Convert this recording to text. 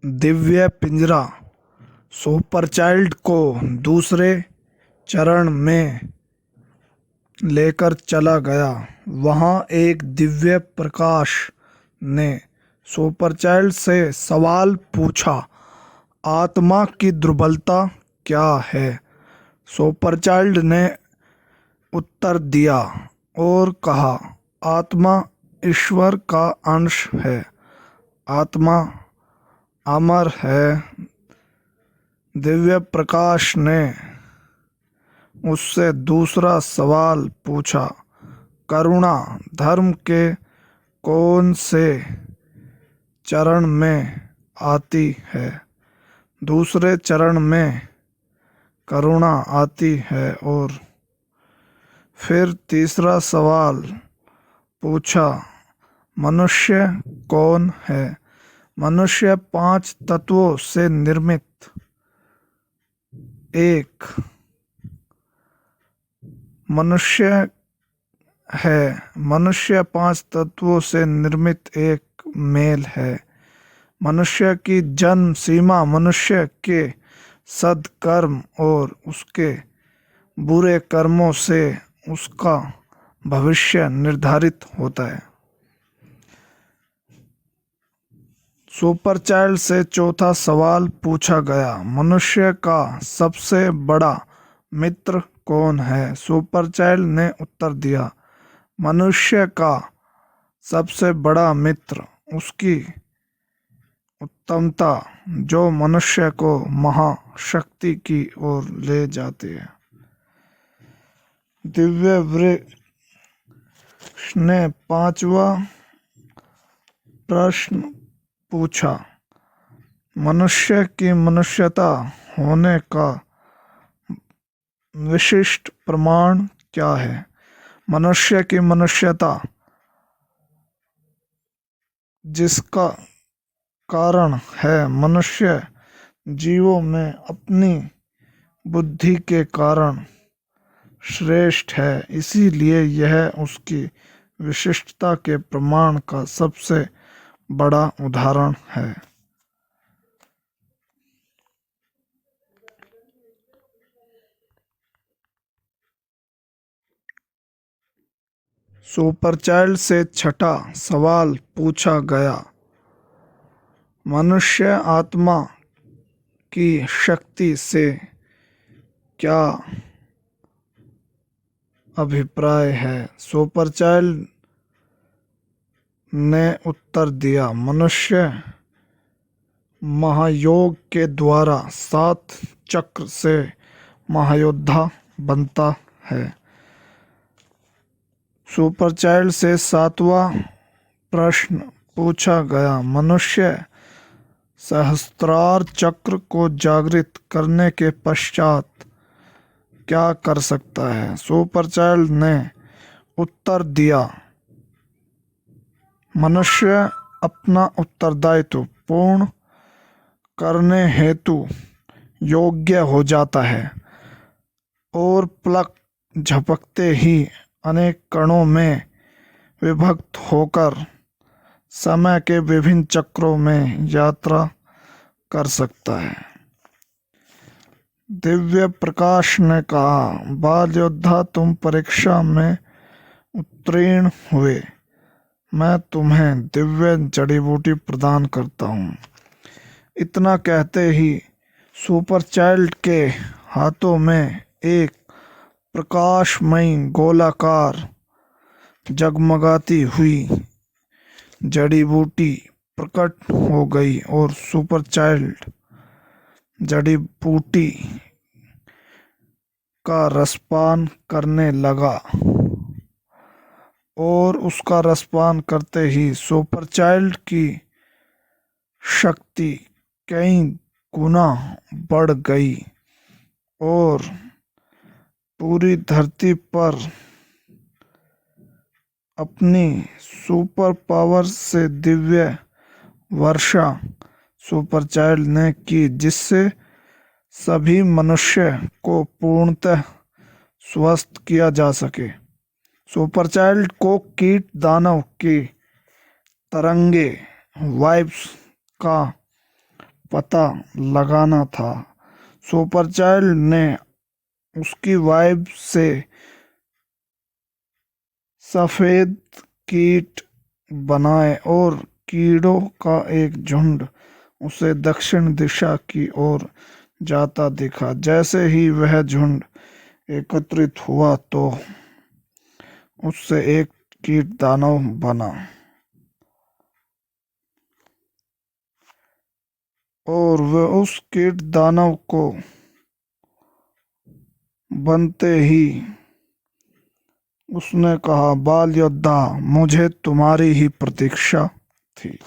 दिव्य पिंजरा super child को दूसरे चरण में लेकर चला गया। वहां एक दिव्य प्रकाश ने सुपर चाइल्ड से सवाल पूछा, आत्मा की दुर्बलता क्या है? सुपर चाइल्ड ने उत्तर दिया और कहा, आत्मा ईश्वर का अंश है। आत्मा अमर है। दिव्य प्रकाश ने उससे दूसरा सवाल पूछा, करुणा धर्म के कौन से चरण में आती है? दूसरे चरण में करुणा आती है। और फिर तीसरा सवाल पूछा, मनुष्य कौन है? मनुष्य 5 तत्वों से निर्मित एक मनुष्य है। मनुष्य 5 तत्वों से निर्मित एक मेल है। मनुष्य की जन्म सीमा मनुष्य के सद्कर्म और उसके बुरे कर्मों से उसका भविष्य निर्धारित होता है। सुपर चाइल्ड से चौथा सवाल पूछा गया, मनुष्य का सबसे बड़ा मित्र कौन है? सुपर चाइल्ड ने उत्तर दिया, मनुष्य का सबसे बड़ा मित्र उसकी उत्तमता जो मनुष्य को महाशक्ति की ओर ले जाती है। दिव्य वृक्ष ने 5वां प्रश्न पूछा, मनुष्य की मनुष्यता होने का विशिष्ट प्रमाण क्या है? मनुष्य की मनुष्यता जिसका कारण है मनुष्य जीवों में अपनी बुद्धि के कारण श्रेष्ठ है, इसीलिए यह उसकी विशिष्टता के प्रमाण का सबसे बड़ा उदाहरण है। सुपर चाइल्ड से छठा सवाल पूछा गया, मनुष्य आत्मा की शक्ति से क्या अभिप्राय है? सुपर चाइल्ड ने उत्तर दिया, मनुष्य महायोग के द्वारा 7 चक्र से महायोद्धा बनता है। सुपर चाइल्ड से 7वां प्रश्न पूछा गया, मनुष्य सहस्त्रार चक्र को जागृत करने के पश्चात क्या कर सकता है? सुपर चाइल्ड ने उत्तर दिया, मनुष्य अपना उत्तरदायित्व पूर्ण करने हेतु योग्य हो जाता है और पलक झपकते ही अनेक कणों में विभक्त होकर समय के विभिन्न चक्रों में यात्रा कर सकता है। दिव्य प्रकाश ने कहा, बाल योद्धा तुम परीक्षा में उत्तीर्ण हुए, मैं तुम्हें दिव्य जड़ी बूटी प्रदान करता हूँ। इतना कहते ही सुपर चाइल्ड के हाथों में एक प्रकाशमयी गोलाकार जगमगाती हुई जड़ी बूटी प्रकट हो गई और सुपर चाइल्ड जड़ी बूटी का रसपान करने लगा और उसका रसपान करते ही सुपर चाइल्ड की शक्ति कई गुना बढ़ गई और पूरी धरती पर अपनी सुपर पावर से दिव्य वर्षा सुपर चाइल्ड ने की, जिससे सभी मनुष्य को पूर्णतः स्वस्थ किया जा सके। सुपर चाइल्ड को कीट दानव की तरंगे वाइब्स का पता लगाना था। सुपरचाइल्ड ने उसकी वाइफ से सफेद कीट बनाए और कीड़ों का एक झुंड उसे दक्षिण दिशा की ओर जाता दिखा। जैसे ही वह झुंड एकत्रित हुआ तो उससे एक कीट दानव बना और वह उस कीट दानव को बनते ही उसने कहा, बाल योद्धा, मुझे तुम्हारी ही प्रतीक्षा थी।